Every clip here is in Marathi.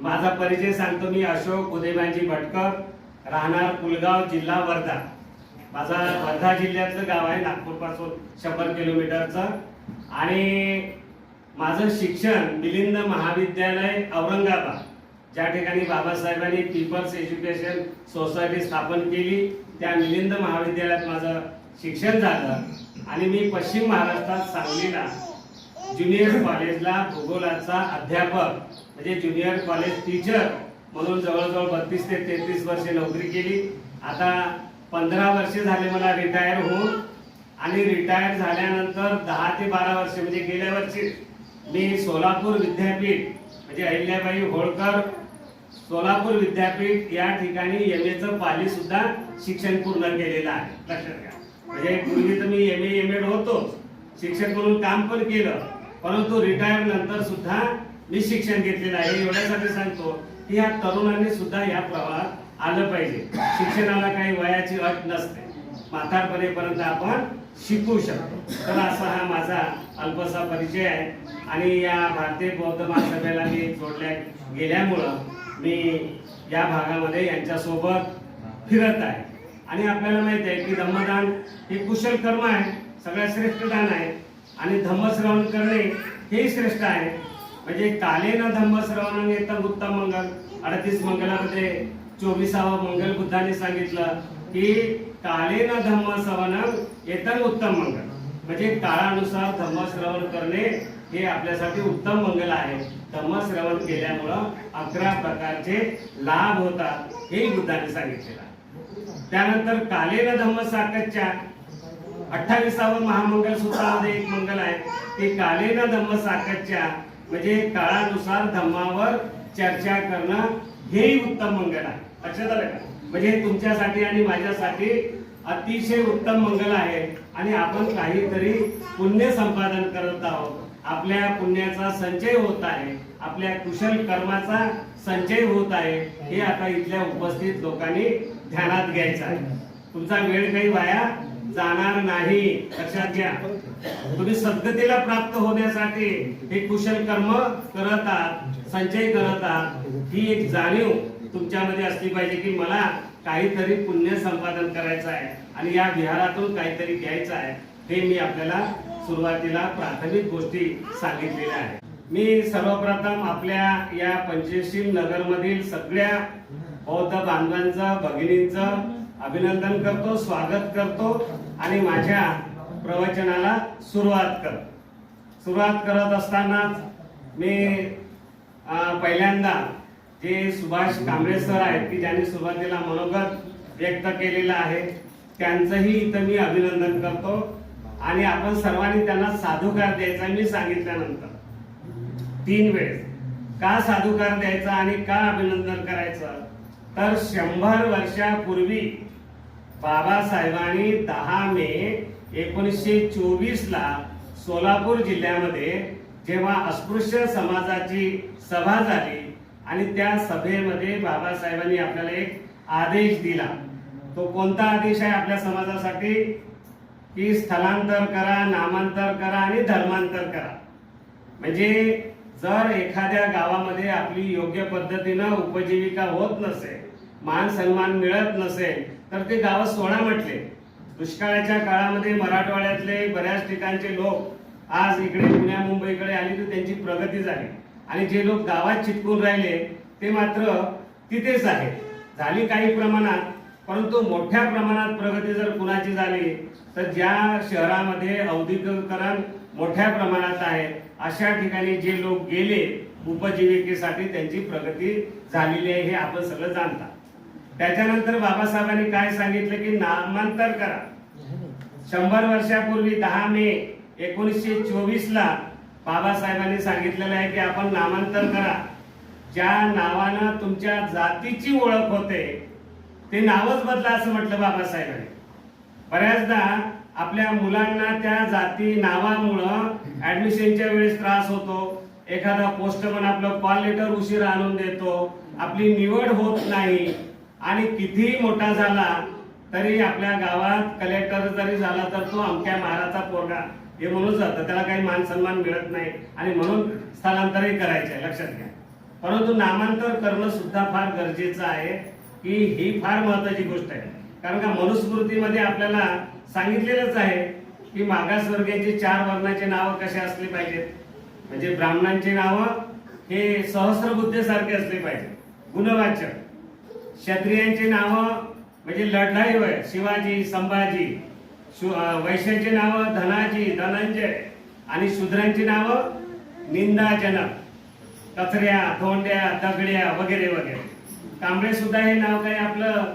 माझा परिचय सांगतो. मी अशोक उदयभानजी भटकर, राहणार पुलगाव, जिल्हा वर्धा. माझा वर्धा जिल्ह्यातलं गाव आहे, नागपूरपासून 100 किलोमीटरचं. आणि माझं शिक्षण मिलिंद महाविद्यालय औरंगाबाद, ज्या ठिकाणी बाबासाहेबांनी पीपल्स एज्युकेशन सोसायटी स्थापन केली, त्या मिलिंद महाविद्यालयात माझं शिक्षण झालं. आणि मी पश्चिम महाराष्ट्रात सांगलीला ज्युनियर कॉलेजला भूगोलाचा अध्यापक म्हणजे ज्युनियर कॉलेज टीचर म्हणून जवळजवळ 32 ते 33 वर्षे नोकरी केली. आता 15 वर्षे झाले मला रिटायर होऊन. आणि रिटायर झाल्यानंतर 10 ते 12 वर्षे म्हणजे गेल्या वर्षी मी सोलापूर विद्यापीठ म्हणजे अहिल्याबाई होळकर सोलापूर विद्यापीठ या ठिकाणी MA पाली सुद्धा शिक्षण पूर्ण केलेलं आहे. लक्षात घ्या. म्हणजे पूर्वी तर मी MA MEd होतो, शिक्षक म्हणून काम पण केलं, परंतु रिटायर नंतर सुद्धा मी शिक्षण घेतलेलं आहे. एवढ्यासाठी सांगतो की या तरुणांनी सुद्धा या प्रवाहात आलं पाहिजे. शिक्षणाला काही वयाची अट नसते, म्हातारपणेपर्यंत आपण शिकू शकतो. तर असा हा माझा अल्पसा परिचय आहे. आणि या भारतीय बौद्ध महासभेला मी जोडल्या गेल्यामुळं मी या भागामध्ये यांच्यासोबत फिरत आहे. आणि आपल्याला माहिती आहे की धम्मदान हे कुशल कर्म आहे, सगळ्यात श्रेष्ठ दान आहे. आणि धम्मश्रवण करणे हे श्रेष्ठ आहे. म्हणजे कालेन धम्मश्रवण येतं उत्तम मंगल. 38 मंगलामध्ये 24वं मंगल बुद्धाने सांगितलं की कालेन धम्मश्रवण येतं उत्तम मंगल. म्हणजे काळानुसार धम्मश्रवण करणे हे आपल्यासाठी उत्तम मंगल आहे. धम्मश्रवण केल्यामुळं 11 प्रकारचे लाभ होतात हे बुद्धाने सांगितलेलं आहे. त्यानंतर कालेन धम्म साकच्या 28वं महामंगल सूत्रामध्ये एक मंगल आहे ते कालेन धम्म साकच्या म्हणजे काळानुसार धम्मावर चर्चा करणं हेही उत्तम मंगल आहे. लक्षात आलं का? म्हणजे तुमच्यासाठी आणि माझ्यासाठी अतिशय उत्तम मंगल आहे. आणि आपण काहीतरी पुण्य संपादन करत आहोत, आपल्या पुण्याचा संचय होत आहे, आपल्या कुशल कर्माचा संचय होत आहे. हे आता इथल्या उपस्थित लोकांनी ध्यानात घ्यायचं आहे. तुमचा वेळ काही वाया जाणार नाही, लक्षात घ्या. तुम्ही सद्गतीला प्राप्त होण्यासाठी हे कुशल कर्म करत आहात, संचय करत आहात. ही एक जाणीव तुमच्यामध्ये असली पाहिजे की मला काहीतरी पुण्य संपादन करायचं आहे आणि या विहारातून काहीतरी घ्यायचं आहे. हे मी आपल्याला सुरुवातीला प्राथमिक गोष्टी सांगितलेल्या आहेत. मी सर्वप्रथम आपल्या या पंचशील नगरमधील सगळ्या बौद्ध बांधवांचं, भगिनींचं अभिनंदन करतो, स्वागत करतो आणि माझ्या प्रवचनाला सुरुवात करत असतानाच मी पहिल्यांदा जे सुभाष कांबळे सर आहेत की ज्यांनी सुरुवातीला मनोगत व्यक्त केलेलं आहे त्यांचंही इथं मी अभिनंदन करतो. आणि आपण सर्वांनी त्यांना साधुकार द्यायचा मी सांगितल्यानंतर 3 वेळेस. का साधुकार द्यायचा आणि का अभिनंदन करायचं? तर 100 वर्षापूर्वी बाबासाहेबांनी 10 मे 1924 ला सोलापूर जिल्ह्यामध्ये जेव्हा अस्पृश्य समाजाची सभा झाली आणि त्या सभेमध्ये बाबासाहेबांनी आपल्याला एक आदेश दिला. तो कोणता आदेश आहे आपल्या समाजासाठी? की स्थलांतर करा, नामांतर करा आणि धर्मांतर करा. म्हणजे जर एखाद्या गावामध्ये आपली योग्य पद्धतीनं उपजीविका होत नसेल, मान सन्मान मिळत नसेल तर ते गाव सोडा म्हटले. दुष्काळाच्या काळामध्ये मराठवाड्यातले बऱ्याच ठिकाणचे लोक आज इकडे पुण्या मुंबईकडे आली तर त्यांची प्रगती झाली. आणि जे लोक गावात चिटकून राहिले ते मात्र तिथेच आहे. झाली काही प्रमाणात, परंतु मोठ्या प्रमाणात प्रगती जर कुणाची झाली तर ज्या शहरामध्ये औद्योगिकरण मोठ्या प्रमाणात आहे अशा ठिकाणी जे लोक गेले उपजीविकेसाठी त्यांची प्रगती झालेली आहे हे आपण सगळं जाणता. त्याच्यानंतर बाबासाहेबांनी काय सांगितलं की नामांतर करा. 100 वर्षापूर्वी 10 मे 1924 ला बाबासाहेबांनी सांगितलेलं आहे की आपण नामांतर करा. ज्या नावानं तुमच्या जातीची ओळख होते ते नावच बदला असं म्हटलं बाबासाहेबांनी. बऱ्याचदा आपल्या मुलांना त्या जाती नावामुळं ऍडमिशनच्या वेळेस त्रास होतो. एखादा पोस्टमन आपलं कॉल लेटर उशिरा आणून देतो, आपली निवड होत नाही. आणि कितीही मोठा झाला तरी आपल्या गावात कलेक्टर जरी झाला तर तो अमक्या महाराचा पोरगा हे म्हणून जातं, त्याला काही मान सन्मान मिळत नाही आणि म्हणून स्थलांतरही करायचे. लक्षात घ्या. परंतु नामांतर करणं सुद्धा फार गरजेचं आहे, की ही फार महत्वाची गोष्ट आहे. कारण का मनुस्मृतीमध्ये आपल्याला सांगितलेलंच आहे की मागासवर्गीयांचे 4 वर्णाचे नाव कसे असले पाहिजेत. म्हणजे ब्राह्मणांचे नाव हे सहस्रबुद्धेसारखे असले पाहिजे, गुणवाचक. क्षत्रियांचे नाव म्हणजे लढाई होय, शिवाजी, संभाजी. वैश्यांची नाव धनाजी, धनंजय. आणि शूद्रांची नाव निंदाजनक, कचऱ्या, धोंड्या, दगड्या वगैरे वगैरे. कांबळे सुद्धा हे नाव काही आपलं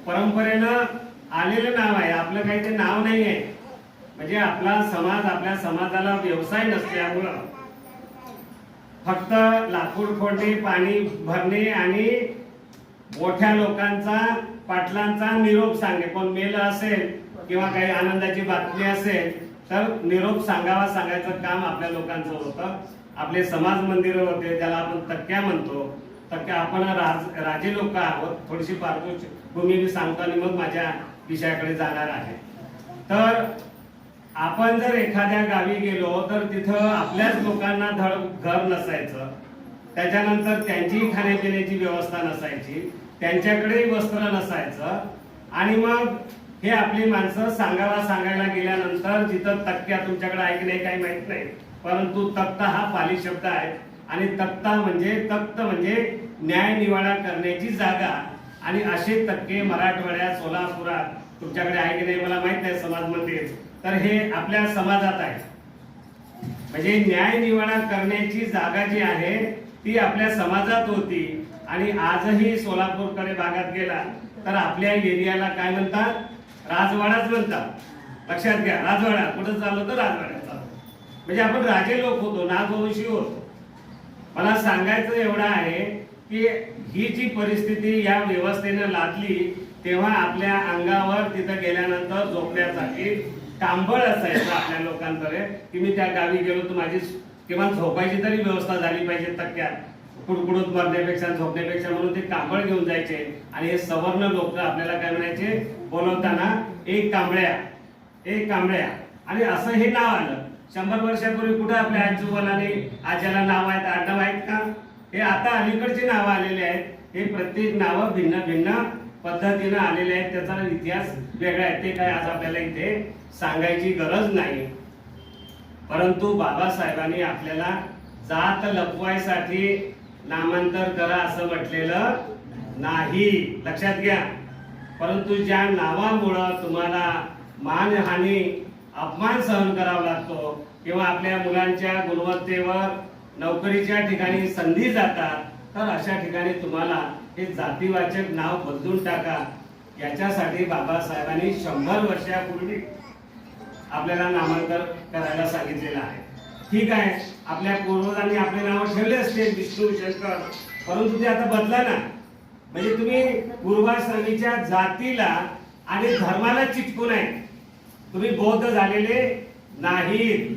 परंपरेनं आलेलं नाव आहे, आपलं काही ते नाव नाही आहे. म्हणजे आपला समाज, आपल्या समाजाला व्यवसाय नसल्यामुळं फक्त लाकूड फोडणे, पाणी भरणे आणि मोठ्या लोकांचा, पाटलांचा निरोप सांगणे. कोण मेलं असेल किंवा काही आनंदाची बातमी असेल तर निरोप सांगायचं काम आपल्या लोकांचं होतं. आपले समाज मंदिर होते, त्याला आपण तक्क्या म्हणतो. तक्क्या आपण राजे लोक आहोत. थोडीशी पार्श्वभूमी मी सांगतो आणि मग माझ्या विषयाकडे जाणार आहे. तर आपण जर एखाद्या गावी गेलो तर तिथं आपल्याच लोकांना घर नसायचं, त्याच्यानंतर त्यांची खाण्यापिण्याची व्यवस्था नसायची, त्यांच्याकडे वस्त्र नसायचं. आणि मग हे आपली माणसं सांगायला गेल्यानंतर जिथं तक्क्या, तुमच्याकडे आहे की नाही काही माहित नाही, परंतु तख्त हा पाली शब्द आहे. आणि तख्त म्हणजे न्याय निवाडा करण्याची जागा. आणि असे तक्के मराठवाड्यात, सोलापुरात तुमच्याकडे आहे की नाही मला माहित नाही समाज मंदिर, तर हे आपल्या समाजात आहे. म्हणजे न्याय निवाडा करण्याची जागा जी आहे ती आपल्या समाजात होती. आणि आजही सोलापूरकडे भागात गेला तर आपल्या एरियाला काय म्हणतात, राजवाडाच म्हणतात. लक्षात घ्या, राजवाडा कुठं चाललो तर राजवाड्यात चाललो. म्हणजे आपण राजे लोक होतो, नागवंशी होतो. मला सांगायचं एवढं आहे की ही जी परिस्थिती या व्यवस्थेने लादली तेव्हा आपल्या अंगावर तिथं गेल्यानंतर झोपण्यासाठी कांबळ असायचं आपल्या लोकांकडे, की मी त्या गावी गेलो तर माझी किंवा झोपायची तरी व्यवस्था झाली पाहिजे तक्क्यात, कुडकुडूत मरण्यापेक्षा झोपण्यापेक्षा, म्हणून ते कांबळ घेऊन जायचे. आणि हे सवर्ण लोक आपल्याला काय म्हणायचे बोलवताना, एक कांबळ्या. आणि असं हे नाव आलं. 100 वर्षापूर्वी कुठं आपल्या आजोबाने आज्याला नाव आहेत, आडनाव आहेत का? हे आता अलीकडची नावं आलेली आहेत. हे प्रत्येक नावं भिन्न भिन्न पद्धतीनं आलेले आहेत, त्याचा इतिहास वेगळा आहे. ते काय आज आपल्याला इथे सांगायची गरज नाही. परंतु बाबासाहेबांनी आपल्याला जात लपवायसाठी नामांतर करा असं म्हटलेलं नाही, लक्षात घ्या. परंतु ज्या नावामुळं तुम्हाला मानहानी, अपमान सहन करावा लागतो किंवा आपल्या मुलांच्या गुणवत्तेवर नोकरीच्या ठिकाणी संधी जातात, तर अशा ठिकाणी तुम्हाला हे जातीवाचक नाव बदलून टाका. याच्यासाठी बाबासाहेबांनी 100 वर्षापूर्वी आपल्याला नामांतर करायला सांगितलेलं आहे. ठीक आहे, आपल्या पूर्वजांनी आपले नाव ठेवले असते विष्णू, शंकर, परंतु ते आता बदला ना. म्हणजे तुम्ही पूर्वाश्रमीच्या जातीला आणि धर्माला चिटकून आहे, तुम्ही बौद्ध झालेले नाहीत.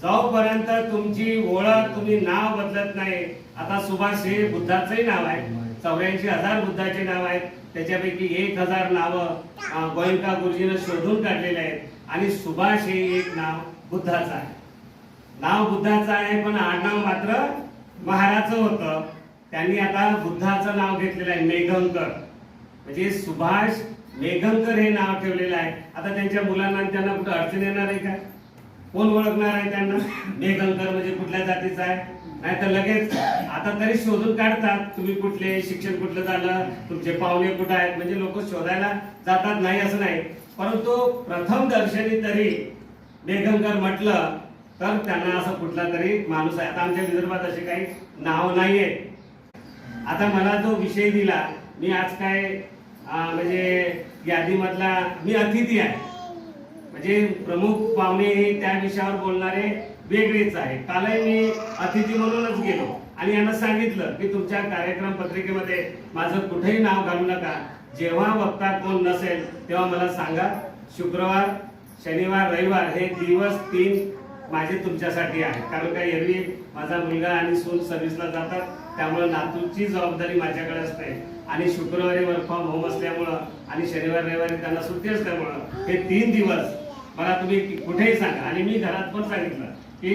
जोपर्यंत तुमची ओळख, तुम्ही नाव बदलत नाही. आता सुभाष हे बुद्धाचंही नाव आहे, 84,000 बुद्धाचे नाव आहेत, त्याच्यापैकी 1,000 नावं गोयंका गुरुजीनं शोधून काढलेले आहेत. आणि सुभाष हे एक नाव बुद्धाचं आहे. नाव बुद्धाचं आहे पण आडनाव मात्र महाराचं होतं. त्यांनी आता बुद्धाचं नाव घेतलेलं आहे, मेघंकर. म्हणजे सुभाष मेघंकर हे नाव ठेवलेलं आहे. आता त्यांच्या मुलांना त्यांना कुठं अडचण येणार आहे का? कोण ओळखणार आहे त्यांना? मेघंकर म्हणजे कुठल्या जातीचा आहे? नाही तर लगेच आता तरी शोधून काढतात, तुम्ही कुठले, शिक्षण कुठलं झालं, तुमचे पाहुणे कुठं आहेत, म्हणजे लोक शोधायला जातात, नाही असं नाही. परंतु प्रथम दर्शनी तरी मेघंकर म्हटलं तर त्यांना असं कुठला तरी माणूस आहे. आता आमच्या विदर्भात असे काही नाव नाहीये. आता मला जो विषय दिला, मी आज काय म्हणजे यादीमधला मी अतिथी आहे. म्हणजे प्रमुख पाहुणे हे त्या विषयावर बोलणारे वेगळेच आहे. कालही मी अतिथी म्हणूनच गेलो आणि यांना सांगितलं की तुमच्या कार्यक्रम पत्रिकेमध्ये माझं कुठेही नाव घालू नका. जेव्हा वक्ता कोण नसेल तेव्हा मला सांगा. शुक्रवार, शनिवार, रविवार हे दिवस 3 माझे तुमच्यासाठी आहे. कारण का एरवी माझा मुलगा आणि सून सर्व्हिसला जातात, त्यामुळे नातूची जबाबदारी माझ्याकडे असते. आणि शुक्रवारी वर्क फ्रॉम होम असल्यामुळं आणि शनिवार रविवारी त्यांना सुट्टी असल्यामुळं हे 3 दिवस मला तुम्ही कुठेही सांगा. आणि मी घरात पण सांगितलं की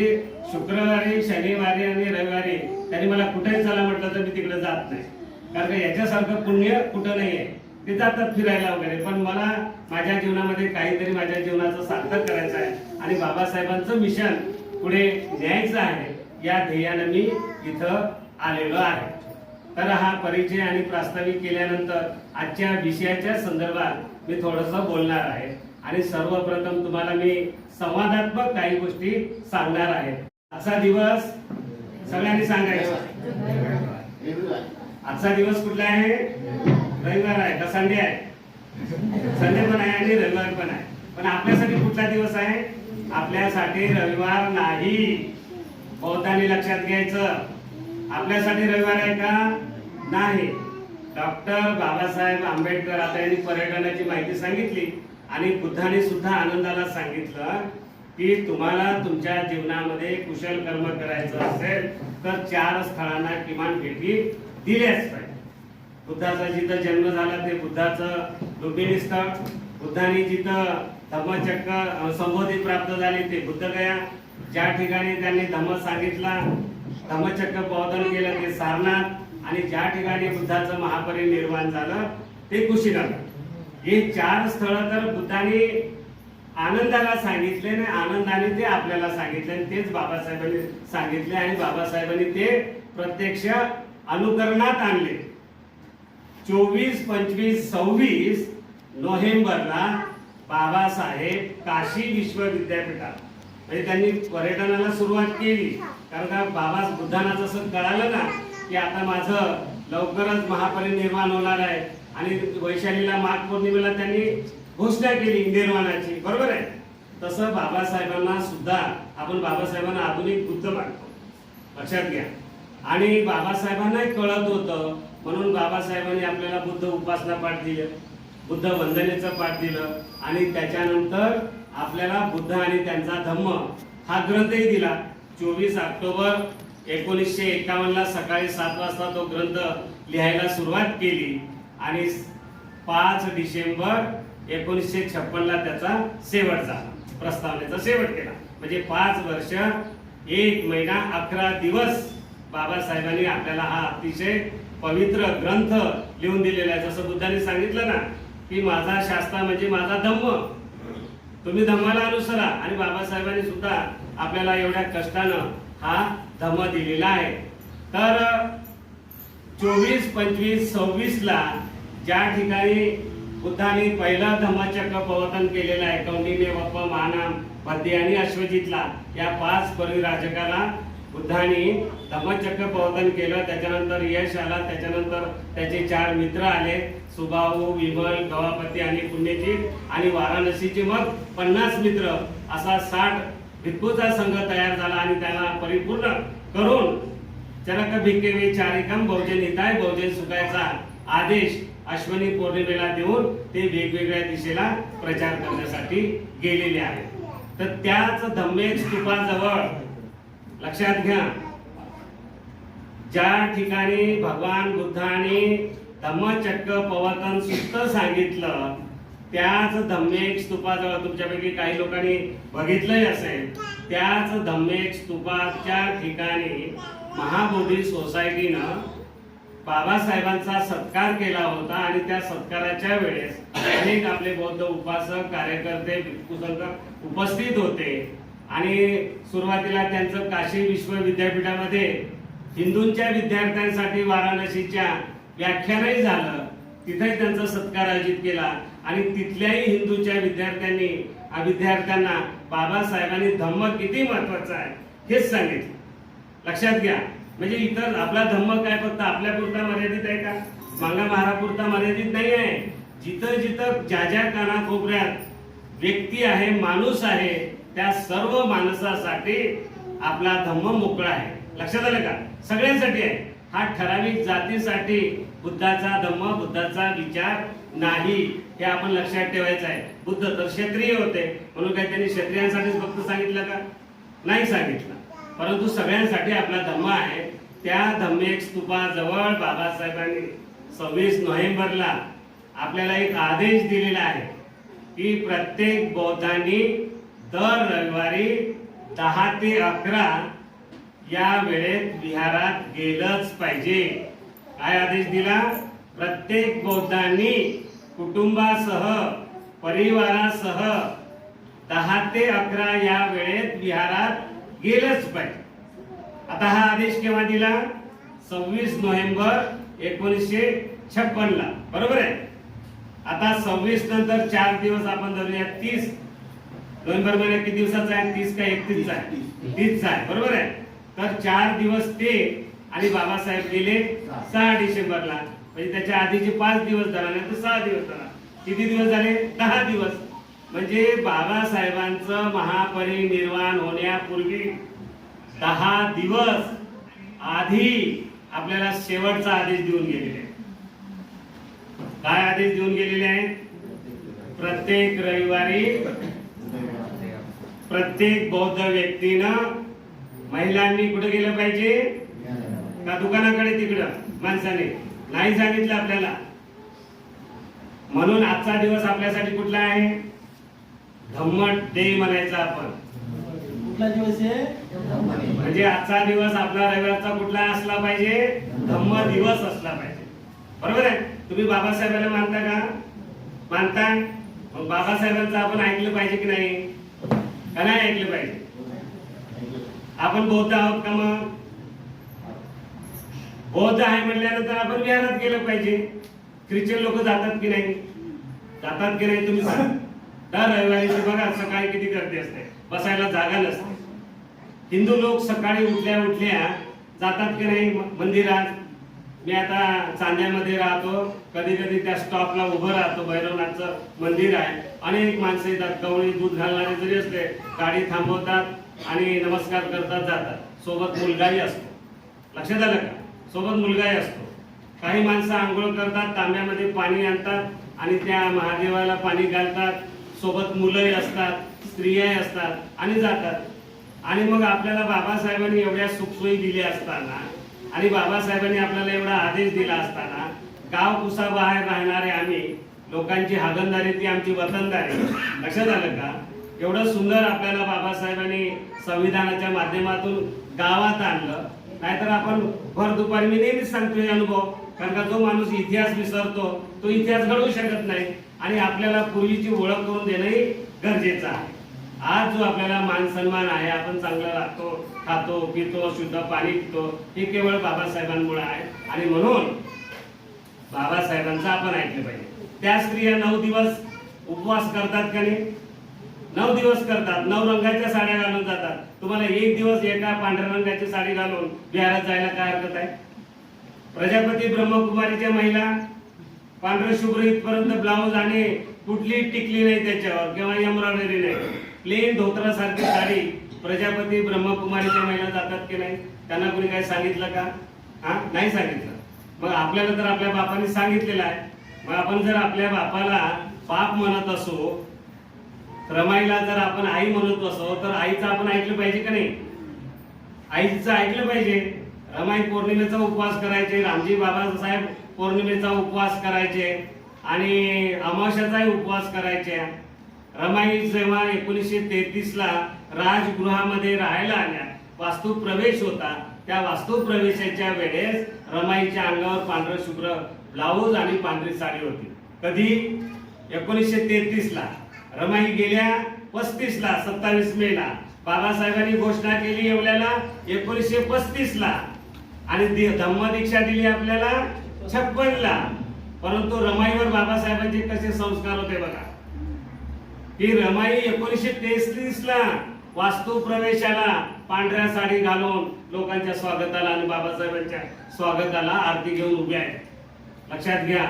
शुक्रवारी, शनिवारी आणि रविवारी त्यांनी मला कुठेही चला म्हटलं तर मी तिकडे जात नाही, कारण का याच्यासारखं पुण्य कुठं नाहीये. ते जातात फिरायला वगैरे, पण मला माझ्या जीवनामध्ये काहीतरी माझ्या जीवनाचं सार्थक करायचं आहे आणि बाबासाहेबांचं मिशन पुढे न्यायचं आहे, या ध्येयानं मी इथं आलेलो आहे. तर हा परिचय आणि प्रास्ताविक केल्यानंतर आजच्या विषयाच्या संदर्भात मी थोडंसं बोलणार आहे आणि सर्वप्रथम तुम्हाला मी संवादात्मक काही गोष्टी सांगणार आहे. आजचा दिवस सगळ्यांनी सांगायचा. आजचा दिवस कुठला आहे? रविवार आहे का संडे आहे? संडे पण आहे आणि रविवार पण आहे. पण आपल्यासाठी कुठला दिवस आहे? आपल्यासाठी रविवार नाही. बौद्धांनी लक्षात घ्यायचं, आपल्यासाठी रविवार आहे का? नाही. डॉक्टर बाबासाहेब आंबेडकर आता यांनी पर्यटनाची माहिती सांगितली आणि बुद्धाने सुद्धा आनंदाला सांगितलं की तुम्हाला तुमच्या जीवनामध्ये कुशल कर्म करायचं असेल तर 4 स्थळांना किमान भेटी दिल्याच पाहिजे. बुद्धाचा जिथं जन्म झाला ते बुद्धाचं लुंबिनी स्थळ, बुद्धाने जिथं धम्मचक्र संबोधी प्राप्त झाली ते बुद्धगया, ज्या ठिकाणी त्यांनी धम्म सांगितला, धम्मचक्र प्रबोधन केलं ते सारनाथ, आणि ज्या ठिकाणी बुद्धाचं महापरिनिर्वाण झालं ते कुशीनगर. हे 4 स्थळ तर बुद्धाने आनंदाला सांगितले आणि आनंदाने ते आपल्याला सांगितले आणि तेच बाबासाहेबांनी सांगितले आणि बाबासाहेबांनी ते प्रत्यक्ष अनुकरणात आणले. 24, 25, 26 नोव्हेंबरला बाबासाहेब काशी विश्वविद्यापीठात म्हणजे त्यांनी पर्यटनाला सुरुवात केली. कारण का बाबा बुद्धांना जसं कळालं ना की आता माझं लवकरच महापरिनिर्वाण होणार आहे आणि वैशालीला माघ पौर्णिमेला त्यांनी घोषणा केली निर्वाणाची, बरोबर आहे. तसं बाबासाहेबांना सुद्धा आपण बाबासाहेबांना आधुनिक बुद्ध मानतो, लक्षात घ्या. आणि बाबासाहेबांनाही कळत होतं म्हणून बाबासाहेबांनी आपल्याला बुद्ध उपासना पाठ दिलं, बुद्ध वंदनेचं पाठ दिलं आणि त्याच्यानंतर आपल्याला बुद्ध आणि त्यांचा धम्म हा ग्रंथही दिला. 24 ऑक्टोबर 1951 सकाळी 7 वाजता तो ग्रंथ लिहायला सुरुवात केली आणि 5 डिसेंबर 1956 त्याचा शेवट झाला, प्रस्तावनेचा शेवट केला. म्हणजे 5 वर्ष 1 महिना 11 दिवस बाबासाहेबांनी आपल्याला हा अतिशय पवित्र ग्रंथ लिहून दिलेला आहे. जसं बुद्धांनी सांगितलं ना की माझा शास्त्र म्हणजे माझा धम्म, तुम्ही धम्माला अनुसरा. आणि बाबासाहेबांनी सुद्धा आपल्याला एवढ्या कष्टानं हा धम्म दिलेला आहे. तर 24, 25, 26 ला ज्या ठिकाणी बुद्धांनी पहिला धम्मचक्र प्रवर्तन केलेला आहे कौंडिन्य, वप्प, मानम, पद्य आणि अश्वजितला, या 5 परिराजकाला बुद्धांनी धम्मचक्र प्रवर्तन केलं. त्याच्यानंतर यश आला, त्याच्यानंतर त्याचे 4 मित्र आले, सुबाहू, विमल, गवापती आणि पुण्यजीत, आणि वाराणसीचे मग 50 मित्र, असा 60 भिक्खूचा संघ तयार झाला आणि त्याला परिपूर्ण करून चरक भिक्खवे चारिकम बहुजन हिताय बहुजन सुखायचा आदेश अश्विनी पौर्णिमेला देऊन ते वेगवेगळ्या दिशेला प्रचार करण्यासाठी गेलेले आहेत. तर त्याच धम्मेक स्तूपाजवळ लक्षात घ्या, ज्या ठिकाणी भगवान बुद्धाने धम्मचक्र प्रवर्तन सूत्र सांगितलं त्याच धम्मेक स्तूपाजवळ, तुमच्यापैकी काही लोकांनी बघितलंय असेल, त्याच धम्मेक स्तूपाच्या ठिकाणी महाबोधी सोसायटीनं बाबासाहेबांचा सत्कार केला होता आणि त्या सत्काराच्या वेळेस अनेक आपले बौद्ध उपासक, कार्यकर्ते, भिक्खू संघ उपस्थित होते. आणि सुरुवातीला त्यांचं काशी विश्वविद्यापीठामध्ये हिंदूंच्या विद्यार्थ्यांसाठी वाराणसीच्या व्याख्यानही झालं, तिथे त्यांचा सत्कार आयोजित केला आणि तिथल्याही हिंदूच्या विद्यार्थ्यांना बाबासाहेबांनी धम्म किती महत्वाचा आहे हेच सांगितलं. लक्षात घ्या, म्हणजे इतर आपला धम्म काय फक्त आपल्यापुरता मर्यादित आहे का? मांगा महारापुरता मर्यादित नाही आहे. जिथं जिथं ज्या ज्या कानाकोपऱ्यात व्यक्ती आहे, माणूस आहे, त्या सर्व माणसासाठी आपला धम्म मोकळा आहे. लक्षात आलं का? सगळ्यांसाठी आहे. हा ठराविक जातीसाठी बुद्धाचा धम्म, बुद्धाचा विचार नाही, हे आपण लक्षात ठेवायचं आहे. बुद्ध तर क्षत्रिय होते म्हणून काय त्यांनी क्षत्रियांसाठीच फक्त सांगितलं का? नाही सांगितलं. परंतु सगळ्यांसाठी आपला धम्म आहे. त्या धम्मेक स्तूपाजवळ बाबासाहेबांनी 26 नोव्हेंबरला आपल्याला एक आदेश दिलेला आहे की प्रत्येक बौद्धांनी दर रविवारी 10 ते 11 या वेळेत विहारात गेलंच पाहिजे. काय आदेश दिला? प्रत्येक बौद्धांनी कुटुंबासह परिवारासह 10 ते 11 या वेळेत विहारात गेलंच पाहिजे. आता हा आदेश केव्हा दिला? 26 नोव्हेंबर 1956 ला. बरोबर आहे. आता 26 नंतर 4 दिवस आपण धरूया. 30 नोव्हेंबर महिना किती दिवसाचा आहे? 30 का 31 आहे? 30 आहे. बरोबर आहे. तर 4 दिवस ते आणि बाबासाहेब गेले 6 डिसेंबरला. म्हणजे त्याच्या आधीचे 5 दिवस धरा, नाही तर 6 दिवस धरा. किती दिवस झाले? 10 दिवस. म्हणजे बाबासाहेबांचं महापरिनिर्वाण होण्यापूर्वी 10 दिवस आधी आपल्याला शेवटचा आदेश देऊन गेलेले आहे. काय आदेश देऊन गेलेले आहे? प्रत्येक रविवारी प्रत्येक बौद्ध व्यक्तीनं महिलांनी कुठे गेलं पाहिजे? का दुकानाकडे तिकडं माणसाने? नाही सांगितलं आपल्याला. म्हणून आजचा दिवस आपल्यासाठी कुठला आहे? धम्म डे म्हणायचा आपण. कुठला दिवस आहे? म्हणजे आजचा दिवस आपला रविवारचा कुठला असला पाहिजे? धम्म दिवस असला पाहिजे. बरोबर आहे. तुम्ही बाबासाहेबांना मानता का? मानता. मग बाबासाहेबांचं आपण ऐकलं पाहिजे की नाही? का नाही ऐकलं पाहिजे? आपण बौद्ध आहोत का? मग बौद्ध आहे म्हटल्यानंतर आपण विहारात गेलं पाहिजे. ख्रिश्चन लोक जातात की नाही? जातात की नाही? तुम्ही सांगा. दर रविवारी बघा सकाळी किती गर्दी असते, बसायला जागा नसते. हिंदू लोक सकाळी उठल्या उठल्या जातात की नाही मंदिरात? मी आता चांद्यामध्ये राहतो. कधी कधी त्या स्टॉपला उभं राहतो. भैरवनाथचं मंदिर आहे. अनेक माणसं येतात. गवळी दूध घालणारे जरी असले गाडी थांबवतात आणि नमस्कार करतात, जातात. सोबत मुलगाही असतो. लक्षात आलं का? सोबत मुलगाही असतो. काही माणसं आंघोळ करतात, तांब्यामध्ये पाणी आणतात आणि त्या महादेवाला पाणी घालतात. सोबत मुलंही असतात, स्त्रियाही असतात आणि जातात. आणि मग आपल्याला बाबासाहेबांनी एवढ्या सुखसोयी दिल्या असताना आणि बाबासाहेबांनी आपल्याला एवढा आदेश दिला असताना गाव कुसाबाहेर राहणारे आम्ही लोकांची हागणदारी ती आमची वतनदारी. लक्षात आलं का? एवढं सुंदर आपल्याला बाबासाहेबांनी संविधानाच्या माध्यमातून गावात आणलं. नाहीतर आपण भर दुपारी, मी नेहमीच सांगतोय अनुभव, कारण का जो माणूस इतिहास विसरतो तो इतिहास घडवू शकत नाही. आणि आपल्याला पूर्वीची ओळख करून देणंही गरजेचं आहे. आज जो आपल्याला मान सन्मान आहे, आपण चांगलं राहतो, खातो, पितो, शुद्ध पाणी पितो, हे केवळ बाबासाहेबांमुळे आहे. आणि म्हणून बाबासाहेबांचं आपण ऐकलं पाहिजे. त्या स्त्रिया 9 दिवस उपवास करतात का नाही? 9 दिवस करतात. 9 रंगाच्या साड्या घालून जातात. तुम्हाला एक दिवस एका पांढऱ्या रंगाची साडी घालून विहारात जायला काय हरकत आहे? प्रजापती ब्रह्मकुमारीच्या महिला पांढरे शुभ्र इथपर्यंत ब्लाऊज आणि कुठली टिकली नाही त्याच्यावर किंवा एम्ब्रॉयडरी नाही, प्लेन धोत्रासारखी साडी प्रजापती ब्रह्मकुमारीच्या महिला जातात की नाही? त्यांना कोणी काही सांगितलं का? नाही सांगितलं. मग आपल्याला तर आपल्या बापाने सांगितलेलं आहे. मग आपण जर आपल्या बापाला बाप म्हणत असो, रमाईला जर आपण आई म्हणत असो, तर आईचं आपण ऐकलं पाहिजे का नाही? आईचं ऐकलं पाहिजे. रमाई पौर्णिमेचा उपवास करायचे, रामजी बाबासाहेब पौर्णिमेचा उपवास करायचे आणि अमावस्याचाही उपवास करायचे. रमाई जेव्हा 1933 ला राजगृहामध्ये राहायला आल्या, वास्तू प्रवेश होता, त्या वास्तू प्रवेशाच्या वेळेस रमाईच्या अंगावर पांढरं शुभ्र ब्लाऊज आणि पांढरी साडी होती. कधी? 1933 ला. रमाई गेल्या 35 ला, 27 मे ला. बाबासाहेबांनी घोषणा केली येवल्याला 1935 ला आणि धम्मदीक्षा दिली आपल्याला 56 ला. परंतु रमाईवर बाबासाहेबांचे कसे संस्कार होते बघा. ही रमाई 1933 ला वास्तू प्रवेशाला पांढऱ्या साडी घालून लोकांच्या स्वागताला आणि बाबासाहेबांच्या स्वागताला आरती घेऊन उभ्या आहेत. लक्षात घ्या.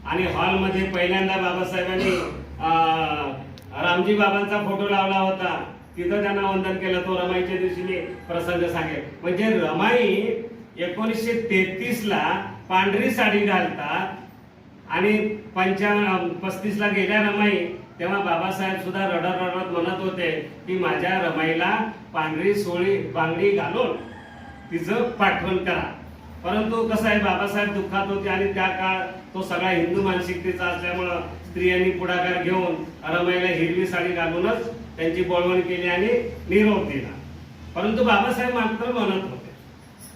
आणि हॉल मध्ये पहिल्यांदा बाबासाहेबांनी रामजी बाबांचा फोटो लावला होता. तिथं त्यांना वंदन केलं. तो रमाईच्या दिवशी मी प्रसंग सांगेल. म्हणजे रमाई 1933 ला पांढरी साडी घालतात आणि 35 ला गेल्या रमाई, तेव्हा बाबासाहेब सुद्धा रडत रडत म्हणत होते की माझ्या रमाईला पांढरी सोळी बांगडी घालून तिचं पाठवण करा. परंतु कसं आहे, बाबासाहेब दुःखात होते आणि त्या काळ तो सगळा हिंदू मानसिकतेचा असल्यामुळं स्त्रियांनी पुढाकार घेऊन रमाईला हिरवी साडी घालूनच त्यांची बोलवण केली आणि निरोप दिला. परंतु बाबासाहेब मात्र म्हणत होते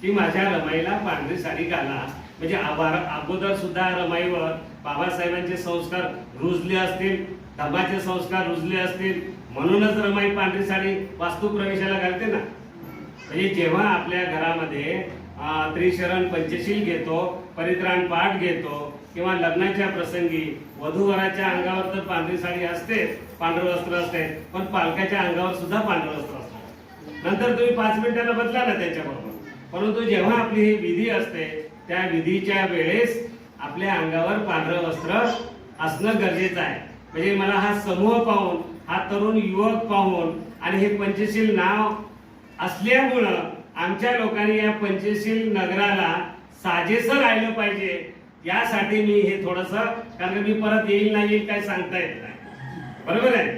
की माझ्या रमाईला पांढरी साडी घाला. म्हणजे अगोदर सुद्धा रमाईवर बाबासाहेबांचे संस्कार रुजले असतील, धम्माचे संस्कार रुजले असतील, म्हणूनच रमाई पांढरी साडी वास्तुप्रवेशाला घालते ना. म्हणजे जेव्हा आपल्या घरामध्ये त्रिशरण पंचशील घेतो, परित्राण पाठ घेतो, किंवा लग्नाच्या प्रसंगी वधूवराच्या अंगावर तर पांढरी साडी असते, पांढरं वस्त्र असते, पण पालकाच्या अंगावर सुद्धा पांढरं वस्त्र असतं. नंतर तुम्ही 5 मिनिटांना बदला ना त्याच्याबरोबर. परंतु जेव्हा आपली ही विधी असते त्या विधीच्या वेळेस आपल्या अंगावर पांढरं वस्त्र असणं गरजेचं आहे. म्हणजे मला हा समूह पाहून, हा तरुण युवक पाहून आणि हे पंचशील नाव असल्यामुळं आमच्या लोकांनी या पंचशील नगराला साजेसं राहिलं पाहिजे, यासाठी मी हे थोडस, कारण मी परत येईल नाही येईल काय सांगता येत नाही, बरोबर आहे.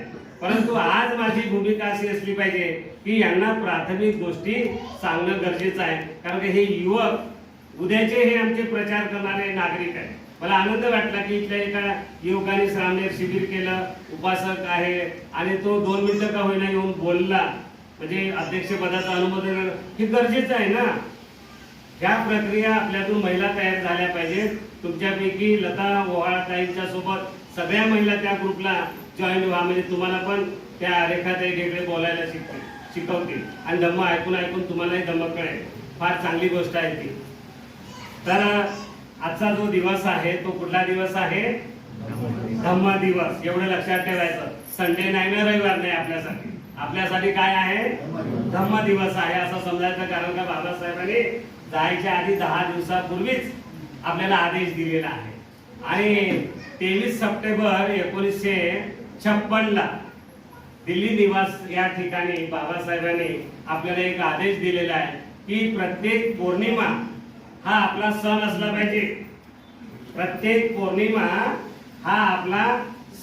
परंतु आज माझी भूमिका अशी असली पाहिजे की यांना प्राथमिक गोष्टी सांगणं गरजेचं आहे. कारण हे युवक उद्याचे हे आमचे प्रचार करणारे नागरिक आहेत. मला आनंद वाटला की इथल्या एका युवकाने श्रामणेर शिबिर केलं, उपासक आहे, आणि तो 2 मिनिटं का होईना येऊन बोलला. म्हणजे अध्यक्षपदाचं अनुमोदन हे गरजेचं आहे ना. ह्या प्रक्रिया आपल्यातून महिला तयार झाल्या पाहिजेत. तुमच्यापैकी लता ओहाळताईंच्या सोबत सगळ्या महिला त्या ग्रुपला जॉईन व्हा. म्हणजे तुम्हाला पण त्या रेखाताई ढेकळे बोलायला शिकवतील आणि धम्म ऐकून ऐकून तुम्हालाही धम्म कळेल. फार चांगली गोष्ट आहे ती. तर आजचा जो दिवस आहे तो कुठला दिवस आहे? धम्म दिवस. एवढं लक्षात ठेवायचं. संडे नाही ना, रविवार नाही. आपल्यासाठी काय आहे? धम्म दिवस आहे असं समजायचं. कारण का बाबासाहेबांनी जायच्या आधी 10 दिवसापूर्वीच आपल्याला आदेश दिलेला आहे. आणि 23 सप्टेंबर 1956 ला दिल्ली निवास या ठिकाणी बाबासाहेबांनी आपल्याला एक आदेश दिलेला आहे की प्रत्येक पौर्णिमा हा आपला सण असला पाहिजे. प्रत्येक पौर्णिमा हा आपला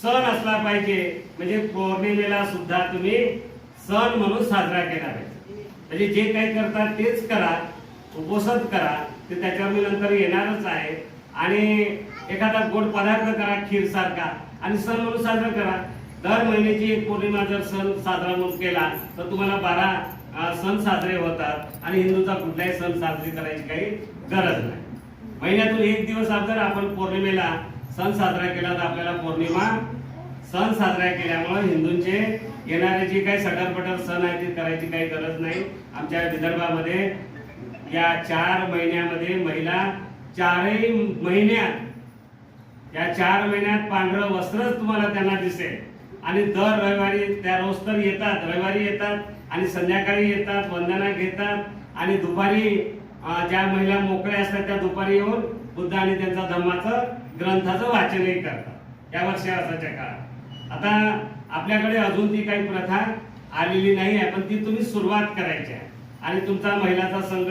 सण असला पाहिजे. म्हणजे पौर्णिमेला सुद्धा तुम्ही सण म्हणून साजरा केला पाहिजे. म्हणजे जे काही करतात तेच करा, उपवासच करा, ते त्याच्यावर मी नंतर येणारच आहे. आणि एखादा गोड पदार्थ करा खीर सारखा आणि सण म्हणून साजरा करा. दर महिन्याची एक पौर्णिमा जर सण साजरा म्हणून केला तर तुम्हाला 12 सण साजरे होतात आणि हिंदूचा कुठलाही सण साजरी करायची काही गरज नाही. महिन्यातून एक दिवस जर आपण पौर्णिमेला सण साजरा केला तर आपल्याला पौर्णिमा सण साजरा केल्यामुळे हिंदूंचे येणारे जे काही सटरपटर सण आहे ते करायची काही गरज नाही. आमच्या विदर्भामध्ये या 4 महिन्यामध्ये महिला 4ही महिन्यात, या 4 महिन्यात पांढरं वस्त्रच तुम्हाला त्यांना दिसेल. आणि दर रविवारी त्या रोज तर येतात, रविवारी येतात आणि संध्याकाळी येतात, वंदना घेतात आणि दुपारी ज्या महिला मोकळ्या असतात त्या दुपारी येऊन बुद्ध आणि त्यांचा धम्माचं ग्रंथाचं वाचनही करतात या वर्षाच्या काळात. आता आपल्याकडे अजून ती काही प्रथा आलेली नाही आहे, पण ती तुम्ही सुरुवात करायची आहे. आणि तुमचा महिलाचा संघ,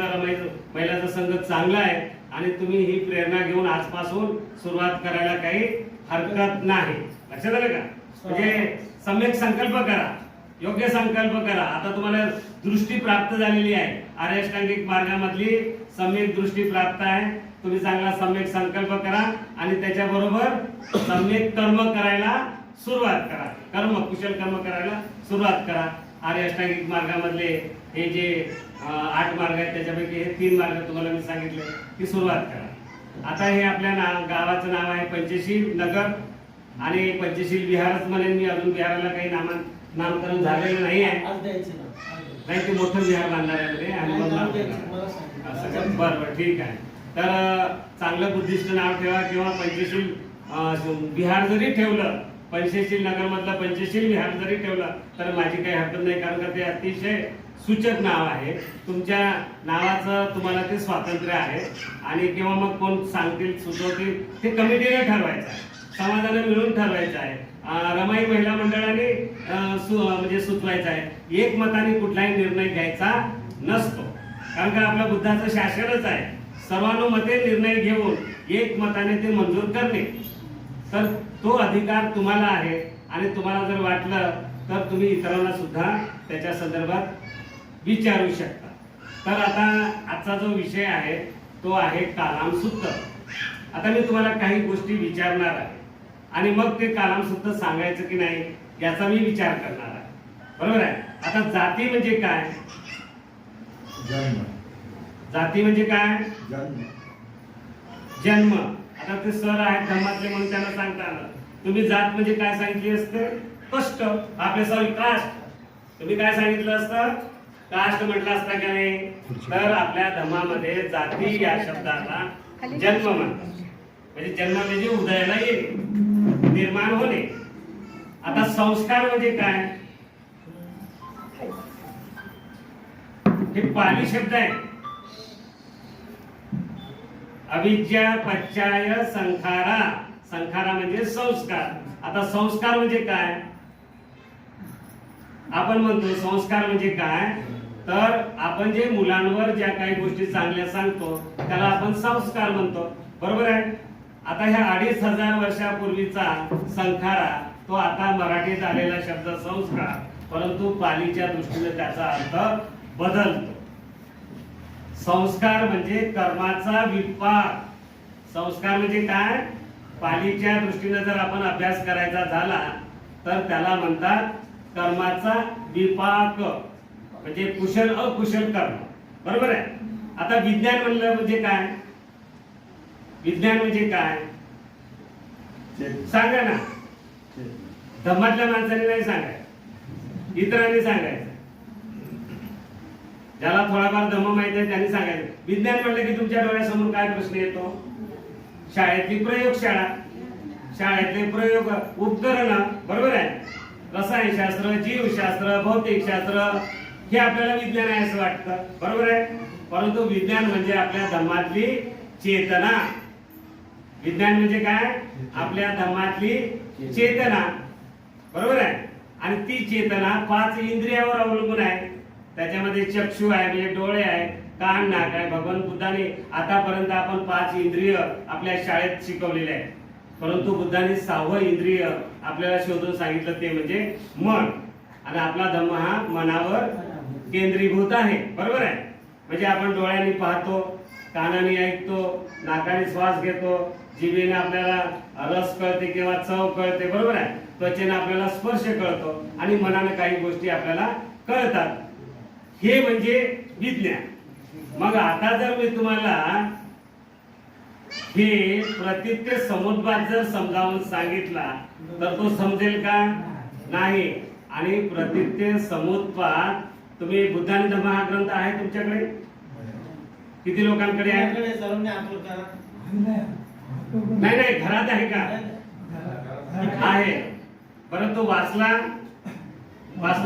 महिलाचा संघ चांगला आहे आणि तुम्ही ही प्रेरणा घेऊन आजपासून सुरुवात करायला काही हरकत नाही. लक्षात आलं का? म्हणजे सम्यक संकल्प करा, योग्य संकल्प करा. आता तुम्हाला दृष्टी प्राप्त झालेली आहे. आर्याष्टांगिक मार्गामधली सम्यक दृष्टी प्राप्त आहे. तुम्ही चांगला सम्यक संकल्प करा आणि त्याच्याबरोबर सम्यक कर्म करायला सुरुवात करा. कुशल कर्म करायला सुरुवात करा. आर्याष्टांगिक मार्गामधले हे जे 8 मार्ग आहेत त्याच्यापैकी हे 3 मार्ग तुम्हाला मी सांगितले की सुरुवात करा. आता हे आपल्या गावाचं नाव आहे पंचशील नगर आणि पंचशील विहारच म्हणेन मी. अजून विहाराला काही नामकरण झालेलं नाही आहे. नाही, ते मोठं विहार बांधणार आहे आणि मग बरोबर ठीक आहे. तर चांगलं बुद्धिस्ट नाव ठेवा किंवा पंचशील विहार जरी ठेवलं, पंचशील नगर मधलं पंचशील विहार जरी ठेवलं तर माझी काही हरकत नाही. कारण का ते अतिशय सूचक नाव आहे. तुमच्या नावाचं तुम्हाला ते स्वातंत्र्य आहे. आणि किंवा मग कोण सांगतील सुचवतील ते कमिटीने ठरवायचं आहे, समाजाने मिळून ठरवायचं आहे, रमाई महिला मंडळाने म्हणजे सुचवायचं आहे. एकमताने कुठलाही निर्णय घ्यायचा नसतो. कारण का आपल्या बुद्धाचं शासनच आहे सर्वानुमते निर्णय घेऊन एकमताने ते मंजूर करणे. तर तो अधिकार तुम्हाला आहे. आणि तुम्हाला जर वाटलं तर तुम्ही इतरांना सुद्धा त्याच्या संदर्भात विचारू शकता. तर आता आजचा जो विषय आहे तो आहे कालामसूत्र. आता मी तुम्हाला काही गोष्टी विचारणार आहे आणि मग ते कालामसूत्र सांगायचं की नाही याचा मी विचार करणार आहे, बरोबर आहे. आता जाती म्हणजे काय? जन्म जाती म्हणजे काय? जन्म जन्म. आता ते सर आहेत धम्मातले म्हणून त्यांना सांगता आलं. तुम्ही जात म्हणजे काय सांगितली असते? कष्ट. आपले सॉरी कास्ट. तुम्ही काय सांगितलं असतं? कास्ट म्हटलं असता का नाही? तर आपल्या धर्मामध्ये जाती या शब्दाला जन्म म्हणतात. म्हणजे जन्म म्हणजे उदयाला येणे, निर्माण होणे. आता संस्कार म्हणजे काय? हे पाली शब्द आहे. अविद्या पच्चाय संखारा. संखारा म्हणजे संस्कार. आता संस्कार म्हणजे काय? आपण म्हणतो संस्कार म्हणजे काय, तर आपण जे मुलांवर ज्या काही गोष्टी चांगल्या सांगतो त्याला आपण संस्कार म्हणतो. बरोबर आहे. आता ह्या 2500 वर्षापूर्वीचा संखारा तो आता मराठीत आलेला शब्द संस्कार, परंतु पालीच्या दृष्टीने त्याचा अर्थ बदलतो. संस्कार म्हणजे कर्माचा विपाक. संस्कार म्हणजे काय? पालीच्या दृष्टीने जर आपण अभ्यास करायचा झाला तर त्याला म्हणतात कर्माचा विपाक, म्हणजे कुशल अकुशल कर्म. बरोबर आहे. आता विज्ञान म्हणलं म्हणजे काय? विज्ञान म्हणजे काय सांगा ना. धम्मातल्या माणसाने नाही सांगायचं, इतरांनी सांगायचं. ज्याला थोडाफार धम्म माहिती आहे त्यांनी सांगायचं. विज्ञान म्हणलं की तुमच्या डोळ्यासमोर काय प्रश्न येतो? शाळेतली प्रयोगशाळा, शाळेतले प्रयोग उपकरण. बरोबर आहे. रसायनशास्त्र, जीवशास्त्र, भौतिकशास्त्र हे आपल्याला विज्ञान आहे असं वाटतं. बरोबर आहे. परंतु विज्ञान म्हणजे आपल्या धर्मातली चेतना. विज्ञान म्हणजे काय? आपल्या धर्मातली चेतना. बरोबर आहे. आणि ती चेतना 5 इंद्रियावर अवलंबून आहे. त्याच्यामध्ये चक्षु आहे म्हणजे डोळे आहे, कान, नाक आहे. भगवान बुद्धाने आतापर्यंत आपण 5 इंद्रिय आपल्या शाळेत शिकवलेले आहेत, परंतु बुद्धाने 6वं इंद्रिय आपल्याला शोधून सांगितलं ते म्हणजे मन. आणि आपला धम्म हा मनावर केंद्रीभूत आहे. बरोबर आहे. म्हणजे आपण डोळ्यांनी पाहतो, कानाने ऐकतो, नाकाने श्वास घेतो, जिभेने आपल्याला रस कळते किंवा चव कळते. बरोबर आहे. त्वचेने आपल्याला स्पर्श कळतो आणि मनाने काही गोष्टी आपल्याला कळतात. हे म्हणजे विज्ञान. मग आता जर मी तुम्हाला हे प्रतित्य समुद्पाद जर समजावून सांगितला तर तो समजेल का? नाही. आणि प्रतित्य समुद्पाद तुम्ही बुद्धानी धम्म हा ग्रंथ आहे तुमच्याकडे? किती लोकांकडे आहे? नाही नाही, घरात आहे का? आहे. परंतु वाचला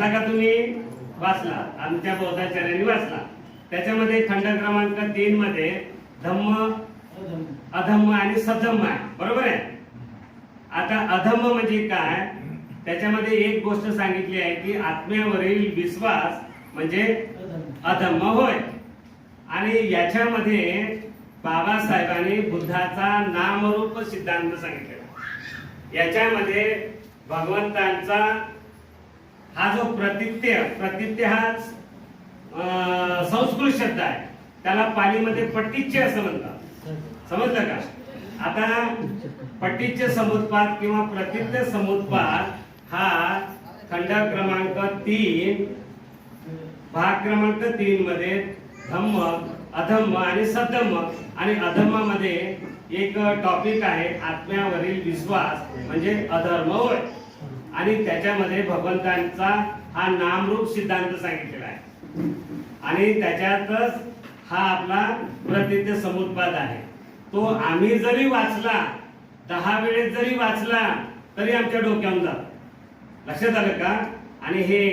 का तुम्ही? वाचला. आमच्या बौद्धाचार्यांनी वाचला. त्याच्यामध्ये खंड क्रमांक 3 मध्ये धम्म, अधम्म आणि सधम्म आहे. बरोबर आहे. आता अधम्म म्हणजे काय? त्याच्यामध्ये एक गोष्ट सांगितली आहे की आत्म्यावरील विश्वास म्हणजे अधम्म होय. आणि याच्यामध्ये बाबासाहेबांनी बुद्धाचा नामरूप सिद्धांत सांगितलेला. याच्यामध्ये भगवंतांचा हा जो प्रतित्य हा संस्कृत शब्द आहे. त्याला पालीमध्ये पट्टिच्य असं म्हणतात. समजलं का? आता पट्टिच्य समुत्पाद किंवा प्रतित्य समुत्पाद हा खंड क्रमांक 3 भाग क्रमांक 3 मध्ये धम्म, अधम्म आणि सधम्म. आणि अधम्मामध्ये एक टॉपिक आहे आत्म्यावरील विश्वास म्हणजे अधर्म होय. आणि त्याच्यामध्ये भगवंतांचा हा नामरूप सिद्धांत सांगितलेला आहे. आणि त्याच्यातच हा आपला प्रतित्य समुत्पाद आहे. तो आम्ही जरी वाचला 10 वेळेस जरी वाचला तरी आमच्या डोक्यावर जातो. लक्षात आलं का? आणि हे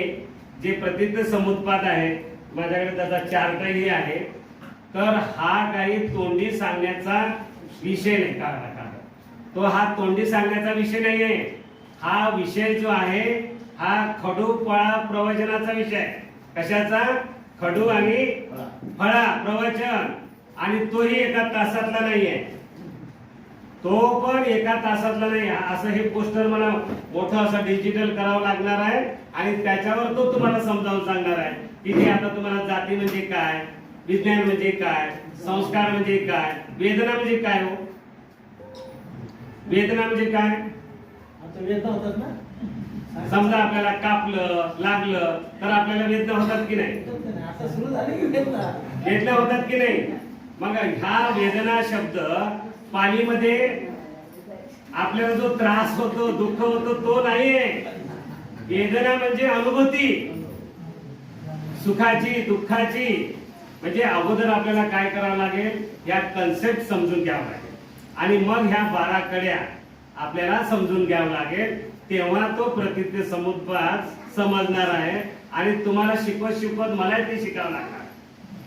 जे प्रतित्य समुत्पाद आहे माझ्याकडे त्याचा चार्टही आहे. तर हा काही तोंडी सांगण्याचा विषय नाही का? तो हा तोंडी सांगण्याचा विषय नाही आहे. हा विषय जो आहे हा खडू फळा प्रवचनाचा विषय. कशाचा? खडू आणि फळा प्रवचन. आणि तोही एका तासातला नाहीये. तो पण एका तासातला नाही. असं हे पोस्टर मला मोठं असं डिजिटल करावं लागणार आहे आणि त्याच्यावर तो तुम्हाला समजावून सांगणार आहे की हे आता तुम्हाला जाती म्हणजे काय, विज्ञान म्हणजे काय, संस्कार म्हणजे काय, वेदना म्हणजे काय. हो, वेदना म्हणजे काय? आता वेदना होतात ना. समजा आपल्याला कापलं लागलं तर आपल्याला वेदना होतात की नाही? आता सुरू झाली की वेदना? वेदना होतात की नाही? मग ह्या वेदना शब्द पालीमध्ये आपल्याला जो त्रास होतो दुःख होतो तो नाहीये. वेदना म्हणजे अनुभूती सुखाची दुःखाची. म्हणजे अगोदर आपल्याला काय करावं लागेल, या कन्सेप्ट समजून घ्यावं लागेल आणि मग ह्या 12 कड्या आपल्याला समजून घ्यावं लागेल. तेव्हा तो प्रतिज्ञ समुद्पाद समजणार आहे आणि तुम्हाला शिकवत मला ते शिकावं लागणार.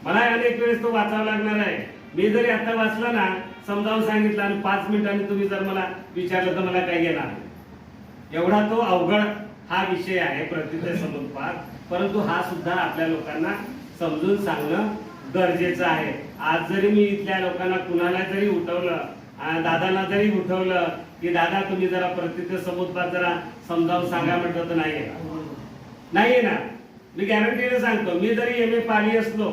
मला अनेक वेळेस तो वाचावा लागणार आहे. मी जरी आता वाचला ना, समजावून सांगितलं आणि 5 मिनिटांनी तुम्ही जर मला विचारलं तर मला काही येणार नाही. एवढा तो अवघड हा विषय आहे प्रतिज्ञ समुद्पाद. परंतु हा सुद्धा आपल्या लोकांना समजून सांगणं गरजेचं आहे. आज जरी मी इथल्या लोकांना कुणाला जरी उठवलं, दादाला जरी उठवलं की दादा तुम्ही जरा प्रतिज्ञ समुद्पाद जरा समजावून सांगा म्हटलं तर नाही ना. मी गॅरंटीने सांगतो, मी जरी एम ए पाली असलो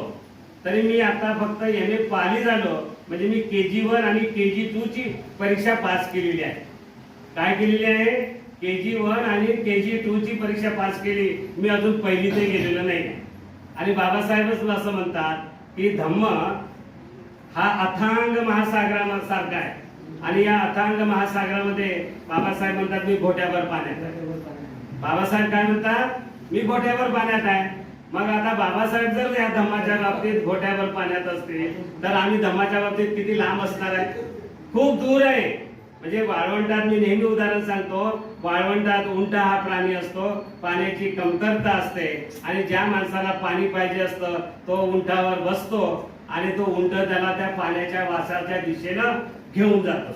तरी मी आता फक्त एम ए पाली झालो म्हणजे मी KG1 आणि KG2 ची परीक्षा पास केलेली आहे. काय केलेली आहे? KG1 आणि KG2 ची परीक्षा पास केली. मी अजून पहिली ते गेलेलो नाही. आणि बाबासाहेबच असं म्हणतात की धम्म हा अथांग महासागरासारखा आहे आणि या अथांग महासागरामध्ये बाबासाहेब म्हणतात मी घोट्यावर पाण्यात आहे. बाबासाहेब काय म्हणतात? मी घोट्यावर पाण्यात आहे. मग आता बाबासाहेब जर या धम्माच्या बाबतीत घोट्यावर पाण्यात असतील तर आम्ही धम्माच्या बाबतीत किती लांब असणार आहे? खूप दूर आहे. म्हणजे वाळवंटात मी नेहमी उदाहरण सांगतो, वाळवंटात उंट हा प्राणी असतो, पाण्याची कमतरता असते आणि ज्या माणसाला पाणी पाहिजे असतं तो उंटावर बसतो आणि तो उंट त्याला त्या पाण्याच्या वासाच्या दिशेनं घेऊन जातो.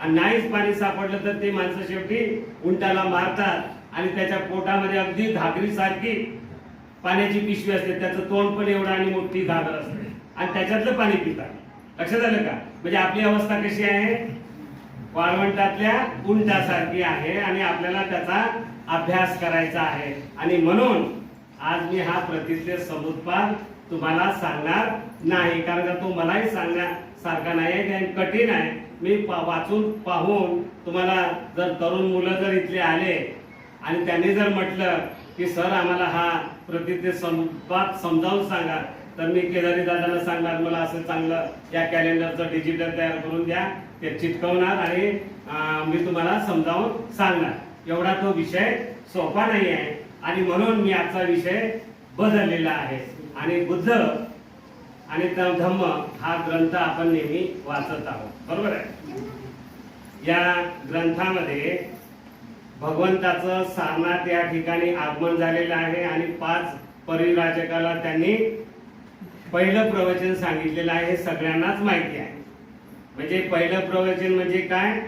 आणि नाहीच पाणी सापडलं तर ते माणसं शेवटी उंटाला मारतात आणि त्याच्या पोटामध्ये अगदी घागरीसारखी पाण्याची पिशवी असते, त्याचं तोंड पण एवढं आणि मोठी घागर असते आणि त्याच्यातलं पाणी पितात. लक्षात आलं का? म्हणजे आपली अवस्था कशी आहे? वाळवंटातल्या उंटासारखी आहे आणि आपल्याला त्याचा अभ्यास करायचा आहे. आणि म्हणून आज मी हा प्रतिज्ञ समुद्पाद तुम्हाला सांगणार नाही, कारण का तो मलाही सांगण्यासारखा नाही आहे, कठीण आहे. मी वाचून पाहून तुम्हाला जर तरुण मुलं जर इथले आले आणि त्यांनी जर म्हटलं की सर आम्हाला हा प्रतिज्ञ समुद्पाद समजावून सांगा, तर मी केदारी दादांना सांगणार मला असं चांगलं या कॅलेंडरचं डिजिटल तयार करून द्या, ते चिटकवणार आणि मी तुम्हाला समजावून सांगणार. एवढा तो विषय सोपा नाही आहे आणि म्हणून मी आजचा विषय बदललेला आहे. आणि बुद्ध आणि धम्म हा ग्रंथ आपण नेहमी वाचत आहोत, बरोबर आहे. या ग्रंथामध्ये भगवंताचं सारनाथ या ठिकाणी आगमन झालेलं आहे आणि 5 परिव्राजकाला त्यांनी पहिलं प्रवचन सांगितलेलं आहे. हे सगळ्यांनाच माहिती आहे. म्हणजे पहिलं प्रवचन म्हणजे काय?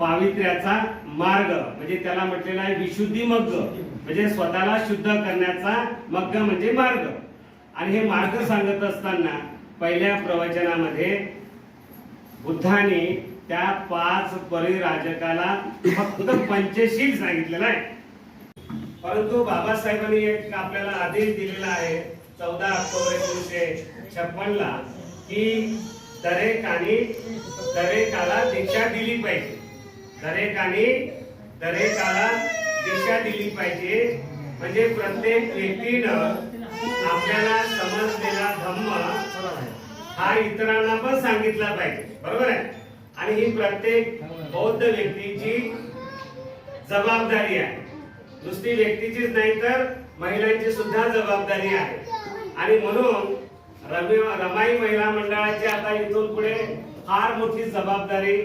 पावित्र्याचा मार्ग, म्हणजे त्याला म्हटलेलं आहे विशुद्धी मग्ग, म्हणजे स्वतःला शुद्ध करण्याचा मग्ग म्हणजे मार्ग. आणि हे मार्ग सांगत असताना पहिल्या प्रवचनामध्ये बुद्धाने त्या 5 परिराजकाला फक्त पंचशील सांगितलेलं आहे. परंतु बाबासाहेबांनी एक आपल्याला आदेश दिलेला आहे 14 ऑक्टोबर 1956 ला की दरेकाला दीक्षा दिली पाहिजे. दरेकाला दीक्षा दिली पाहिजे. म्हणजे प्रत्येक व्यक्तीनं आपल्याला समजलेला धम्म हा इतरांना पण सांगितला पाहिजे, बरोबर आहे. आणि ही प्रत्येक बौद्ध व्यक्तीची जबाबदारी आहे. नुसती व्यक्तीचीच नाही तर महिलांची सुद्धा जबाबदारी आहे. आणि म्हणून रमाई महिला मंडळाची आता इथून पुढे फार मोठी जबाबदारी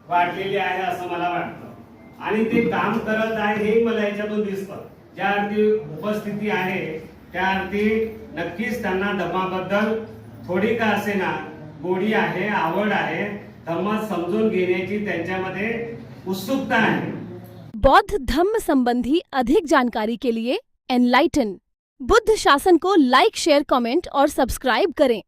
वाढलेली आहे असं मला वाटतं आणि ते काम करत आहे हे मला याच्यातून दिसतं. ज्या अर्थी उपस्थिती आहे त्या अर्थी नक्कीच त्यांना धम्माबद्दल थोडी का असेना गोडी आहे, आवड आहे, धम्म समजून घेण्याची त्यांच्यामध्ये उत्सुकता आहे. बौद्ध धम्म संबंधी अधिक जानकारी के लिए एनलाइटन बुद्ध शासन को लाइक, शेयर, कमेंट और सब्सक्राइब करें.